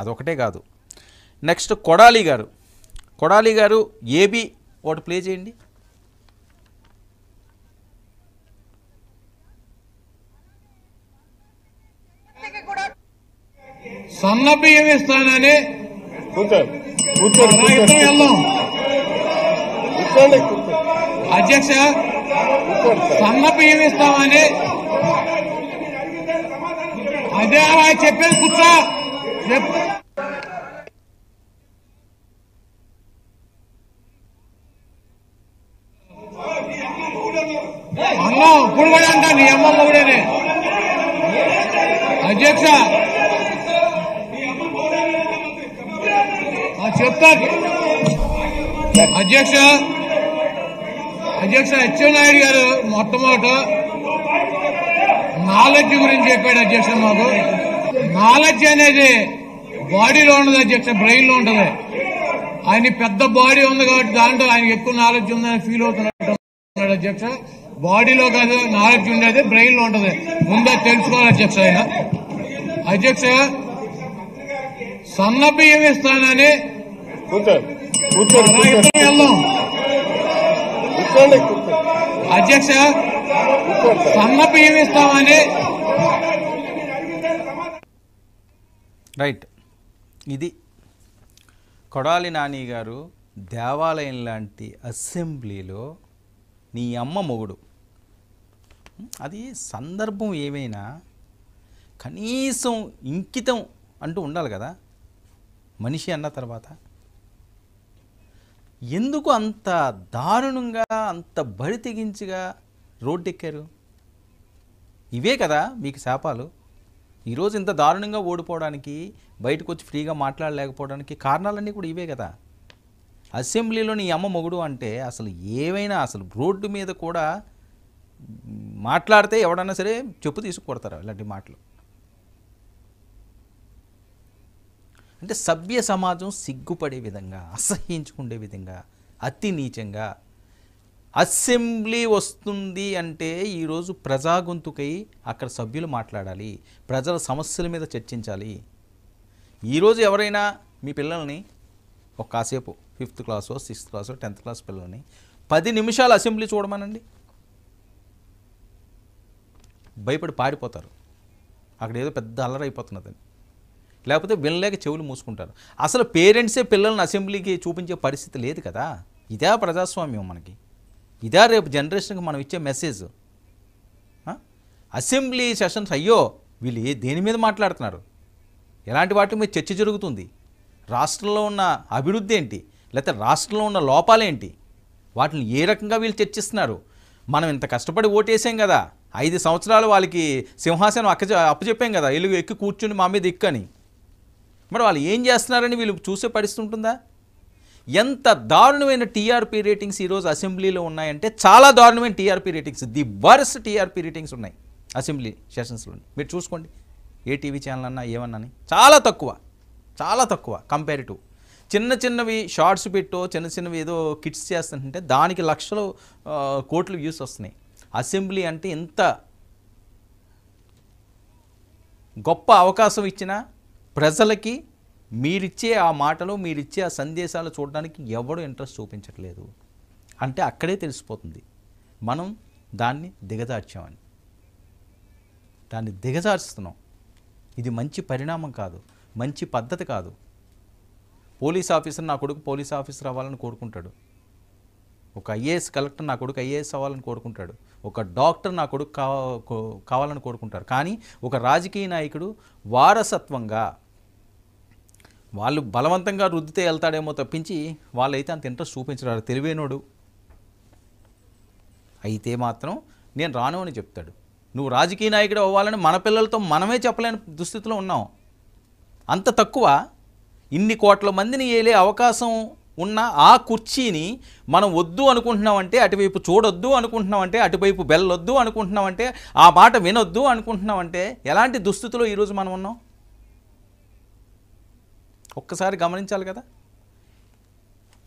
అదొకటే కాదు. నెక్స్ట్ కొడాలి గారు ఏబీ ఒకటి ప్లే చేయండి. సన్న బియ్యం ఇస్తానని అధ్యక్ష సన్న బియ్యం ఇస్తామని అదే చెప్పేది కూర్చో. అన్నా ఇప్పుడు కూడా అంటా నీ అమ్మ మొగుడనే అధ్యక్ష చెప్తా. అధ్యక్ష అచ్చెన్నాయుడు గారు మొట్టమొదట నాలెడ్జ్ గురించి చెప్పాడు అధ్యక్ష. మాకు నాలెడ్జ్ అనేది బాడీలో ఉండదు అధ్యక్ష, బ్రెయిన్ లో ఉంటది. ఆయన పెద్ద బాడీ ఉంది కాబట్టి దాంట్లో ఆయన ఎక్కువ నాలెడ్జ్ ఉందని ఫీల్ అవుతున్నాడు అధ్యక్ష. బాడీలో కాదు నాలెడ్జ్ ఉండేది బ్రెయిన్ లో ఉంటది, ముందే తెలుసుకోవాలి అధ్యక్ష. ఆయన అధ్యక్ష సన్న బియ్యం ఇస్తానని అధ్యక్ష సన్న బియ్యం ఇస్తామని రైట్. ఇది కొడాలి నాని గారు దేవాలయం లాంటి అసెంబ్లీలో నీ అమ్మ మొగుడు. అది సందర్భం ఏమైనా కనీసం ఇంకితం అంటూ ఉండాలి కదా మనిషి అన్న తర్వాత. ఎందుకు అంత దారుణంగా అంత బరి తెగించిగా రోడ్డెక్కారు? ఇవే కదా మీకు శాపాలు. ఈరోజు ఇంత దారుణంగా ఓడిపోవడానికి, బయటకు వచ్చి ఫ్రీగా మాట్లాడలేకపోవడానికి కారణాలన్నీ కూడా ఇవే కదా. అసెంబ్లీలో నీ అమ్మ మొగుడు అంటే అసలు ఏమైనా అసలు రోడ్డు మీద కూడా మాట్లాడితే ఎవడన్నా సరే చెప్పు తీసుకుకొడతారు ఇలాంటి మాటలు. అంటే సభ్య సమాజం సిగ్గుపడే విధంగా, అసహ్యించుకునే విధంగా, అతి నీచంగా అసెంబ్లీ వస్తుంది అంటే ఈరోజు ప్రజా గొంతుకై అక్కడ సభ్యులు మాట్లాడాలి, ప్రజల సమస్యల మీద చర్చించాలి. ఈరోజు ఎవరైనా మీ పిల్లల్ని ఒక కాసేపు 5th క్లాసో 6th క్లాసో 10th క్లాస్ పిల్లల్ని 10 నిమిషాలు అసెంబ్లీ చూడమనండి, భయపడి పారిపోతారు. అక్కడ ఏదో పెద్ద అల్లరి అయిపోతున్నదని, లేకపోతే వినలేక చెవులు మూసుకుంటారు. అసలు పేరెంట్సే పిల్లల్ని అసెంబ్లీకి చూపించే పరిస్థితి లేదు కదా. ఇదే ప్రజాస్వామ్యం మనకి, ఇదే రేపు జనరేషన్కి మనం ఇచ్చే మెసేజ్. అసెంబ్లీ సెషన్స్ అయ్యో వీళ్ళు దేని మీద మాట్లాడుతున్నారు, ఎలాంటి వాటి మీద చర్చ జరుగుతుంది, రాష్ట్రంలో ఉన్న అభివృద్ధి ఏంటి, లేకపోతే రాష్ట్రంలో ఉన్న లోపాలేంటి, వాటిని ఏ రకంగా వీళ్ళు చర్చిస్తున్నారు. మనం ఇంత కష్టపడి ఓటేసాం కదా, 5 సంవత్సరాలు వాళ్ళకి సింహాసనం అప్పచెప్పాం కదా, ఎక్కి కూర్చుని మా మీద ఎక్కని. మరి వాళ్ళు ఏం చేస్తున్నారని వీళ్ళు చూసే పరిస్థితి ఉంటుందా? ఎంత దారుణమైన టీఆర్పీ రేటింగ్స్ ఈరోజు అసెంబ్లీలో ఉన్నాయంటే చాలా దారుణమైన TRP ratings, the worst TRP ratings ఉన్నాయి అసెంబ్లీ సెషన్స్లో. మీరు చూసుకోండి, ఏ టీవీ ఛానల్ అన్నా ఏమన్నా చాలా తక్కువ కంపేరిటివ్. చిన్నవి షార్ట్స్ పెట్టో చిన్నవి ఏదో కిట్స్ చేస్తుంటే దానికి లక్షలు కోట్లు వ్యూస్ వస్తున్నాయి. అసెంబ్లీ అంటే ఎంత గొప్ప అవకాశం ఇచ్చినా ప్రజలకి మీరిచ్చే ఆ మాటలు, మీరిచ్చే ఆ సందేశాలు చూడడానికి ఎవడూ ఇంట్రెస్ట్ చూపించట్లేదు. అంటే అక్కడే తెలిసిపోతుంది మనం దాన్ని దిగజార్చామని. దాన్ని దిగజార్చుతున్నాం. ఇది మంచి పరిణామం కాదు, మంచి పద్ధతి కాదు. పోలీస్ ఆఫీసర్ నా కొడుకు పోలీస్ ఆఫీసర్ అవ్వాలని కోరుకుంటాడు, ఒక ఐఏఎస్ కలెక్టర్ నా కొడుకు ఐఏఎస్ అవ్వాలని కోరుకుంటాడు, ఒక డాక్టర్ నా కొడుకు కావాలని కోరుకుంటారు. కానీ ఒక రాజకీయ నాయకుడు వారసత్వంగా వాళ్ళు బలవంతంగా రుద్దితే వెళ్తాడేమో తప్పించి వాళ్ళైతే అంత ఇంట్రెస్ట్ చూపించరాడు. తెలివైనోడు అయితే మాత్రం నేను రాను అని చెప్తాడు. నువ్వు రాజకీయ నాయకుడు అవ్వాలని మన పిల్లలతో మనమే చెప్పలేని దుస్థితిలో ఉన్నాం. అంత తక్కువ. ఇన్ని కోట్ల మందిని ఏలే అవకాశం ఉన్న ఆ కుర్చీని మనం వద్దు అనుకుంటున్నామంటే, అటువైపు చూడొద్దు అనుకుంటున్నామంటే, అటువైపు బెల్లొద్దు అనుకుంటున్నామంటే, ఆ మాట వినొద్దు అనుకుంటున్నామంటే ఎలాంటి దుస్థితిలో ఈరోజు మనం ఉన్నాం ఒక్కసారి గమనించాలి కదా.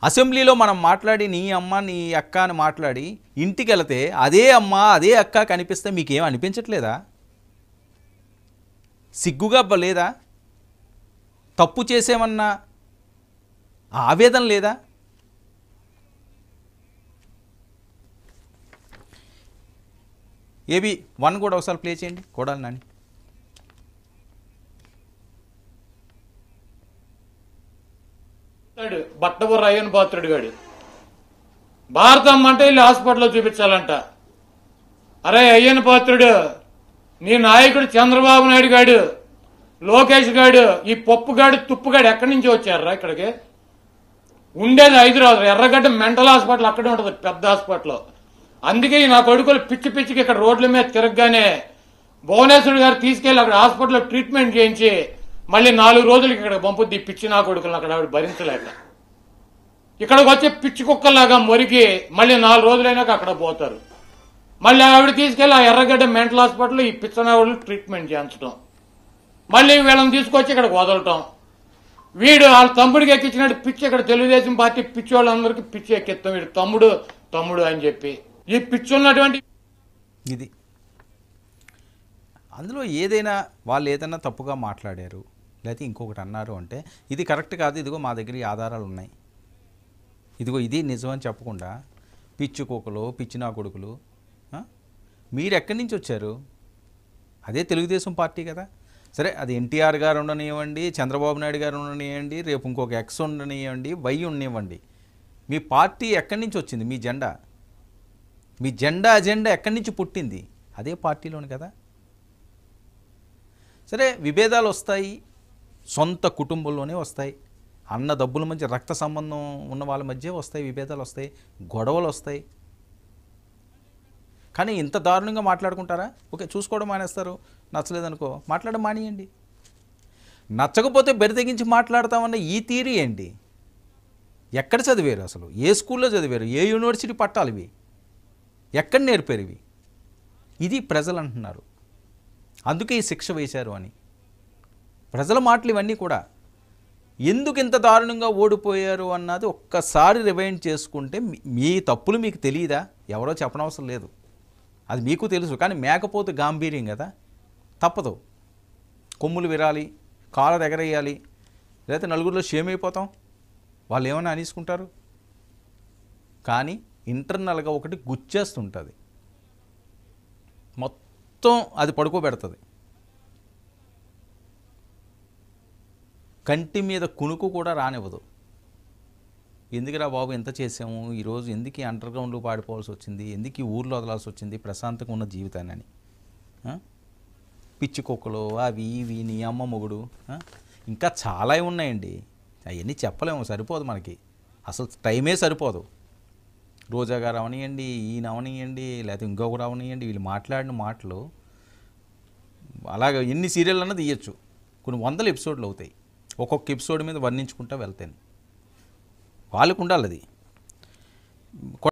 అసెంబ్లీలో మనం మాట్లాడి నీ అమ్మ నీ అక్క అని మాట్లాడి ఇంటికి వెళితే అదే అమ్మ అదే అక్క కనిపిస్తే మీకేం అనిపించట్లేదా? సిగ్గుగా లేదా? తప్పు చేసేమన్నా ఆవేదన లేదా? ఏబీ 1 కూడా ఒకసారి ప్లే చేయండి కొడాలి నాని. బట్టబుర్ర అయ్యన్ పాత్రుడు గాడు భారతం అంటే వెళ్ళి హాస్పిటల్లో చూపించాలంట. అరే అయ్యన్ పాత్రుడు, నీ నాయకుడు చంద్రబాబు నాయుడు గాడు, లోకేష్ గాడు, ఈ పప్పుగాడు తుప్పుగాడు ఎక్కడి నుంచి వచ్చారా ఇక్కడికి? ఉండేది హైదరాబాద్ ఎర్రగడ్డ మెంటల్ హాస్పిటల్ అక్కడే ఉంటుంది, పెద్ద హాస్పిటల్. అందుకే నా కొడుకులు పిచ్చి పిచ్చికి ఇక్కడ రోడ్ల మీద తిరగగానే భువనేశ్వర్ గారు తీసుకెళ్లి అక్కడ హాస్పిటల్లో ట్రీట్మెంట్ చేయించి మళ్ళీ 4 రోజులకి ఇక్కడ పంపుద్ది పిచ్చి నా కొడుకులు అక్కడ ఆవిడ భరించలేక. ఇక్కడికి వచ్చే పిచ్చి కుక్కలాగా మొరిగి మళ్ళీ 4 రోజులైనాక అక్కడ పోతారు. మళ్ళీ ఆవిడ తీసుకెళ్లి ఆ ఎర్రగడ్డ మెంటల్ హాస్పిటల్ ఈ పిచ్చనావులు ట్రీట్మెంట్ చేయించడం, మళ్ళీ వీళ్ళని తీసుకొచ్చి ఇక్కడికి వదలటం. వీడు వాళ్ళ తమ్ముడికి ఎక్కించినట్టు పిచ్చి ఇక్కడ తెలుగుదేశం పార్టీ పిచ్చి వాళ్ళందరికీ పిచ్చి ఎక్కిస్తాం. వీడు తమ్ముడు తమ్ముడు అని చెప్పి ఈ పిచ్చి ఉన్నటువంటి ఇది అందులో ఏదైనా వాళ్ళు ఏదైనా తప్పుగా మాట్లాడారు లేకపోతే ఇంకొకటి అన్నారు అంటే ఇది కరెక్ట్ కాదు, ఇదిగో మా దగ్గర ఈ ఆధారాలు ఉన్నాయి, ఇదిగో ఇది నిజం అని చెప్పకుండా పిచ్చి కుక్కలు పిచ్చి నా కొడుకులు. మీరు ఎక్కడి నుంచి వచ్చారు? అదే తెలుగుదేశం పార్టీ కదా. సరే అది ఎన్టీఆర్ గారు ఉండనివ్వండి, చంద్రబాబు నాయుడు గారు ఉండనివ్వండి, రేపు ఇంకొక ఎక్స్ ఉండనివ్వండి, వై ఉండనివ్వండి, మీ పార్టీ ఎక్కడి నుంచి వచ్చింది? మీ జెండా అజెండా ఎక్కడి నుంచి పుట్టింది? అదే పార్టీలోని కదా. సరే విభేదాలు వస్తాయి, సొంత కుటుంబంలోనే వస్తాయి, అన్న దబ్బుల మధ్య రక్త సంబంధం ఉన్న వాళ్ళ మధ్య వస్తాయి, విభేదాలు వస్తాయి, గొడవలు వస్తాయి. కానీ ఇంత దారుణంగా మాట్లాడుకుంటారా? ఓకే, చూసుకోవడం మానేస్తారు, నచ్చలేదనుకో మాట్లాడడం మానేయండి. నచ్చకపోతే బెరితెగించి మాట్లాడతామన్న ఈ థియరీ ఏంటి? ఎక్కడ చదివారు అసలు? ఏ స్కూల్లో చదివారు? ఏ యూనివర్సిటీ పట్టాలు ఇవి? ఎక్కడ నేర్పారు ఇవి? ఇది ప్రజలు అంటున్నారు, అందుకే ఈ శిక్ష వేశారు అని. ప్రజల మాటలు ఇవన్నీ కూడా. ఎందుకు ఇంత దారుణంగా ఓడిపోయారు అన్నది ఒక్కసారి రివైండ్ చేసుకుంటే మీ తప్పులు మీకు తెలియదా? ఎవరో చెప్పనవసరం లేదు, అది మీకు తెలుసు. కానీ మేకపోతే గాంభీర్యం కదా, తప్పదు. కొమ్ములు విరాలి, కాలర్ ఎగరేయాలి, లేకపోతే నలుగురిలో షేమ్ అయిపోతాం, వాళ్ళు ఏమైనా అనేసుకుంటారు. కానీ ఇంటర్నల్గా ఒకటి గుచ్చేస్తుంటుంది, మొత్తం అది పడుకోబెడుతుంది. కంటి మీద కునుకు కూడా రానివ్వదు. ఎందుకురా బాబు ఎంత చేసాము ఈరోజు, ఎందుకు అండర్ గ్రౌండ్లో పాడిపోవాల్సి వచ్చింది, ఎందుకు ఊర్లో వదలాల్సి వచ్చింది ప్రశాంతంగా ఉన్న జీవితాన్ని అని. పిచ్చి కుక్కలు అవి ఇవి నీ అమ్మ మొగుడు, ఇంకా చాలా ఉన్నాయండి. అవన్నీ చెప్పలేము, సరిపోదు మనకి, అసలు టైమే సరిపోదు. రోజా గారు అవనియండి, ఈయన అవనియండి, లేకపోతే ఇంకొకరు అవనియండి, వీళ్ళు మాట్లాడిన మాటలు అలాగే ఎన్ని సీరియల్ అన్నది తీయచ్చు, కొన్ని 100 ఎపిసోడ్లు అవుతాయి. ఒక్కొక్క ఎపిసోడ్ మీద వర్ణించుకుంటూ వెళ్తాను. వాళ్ళకు ఉండాలి అది.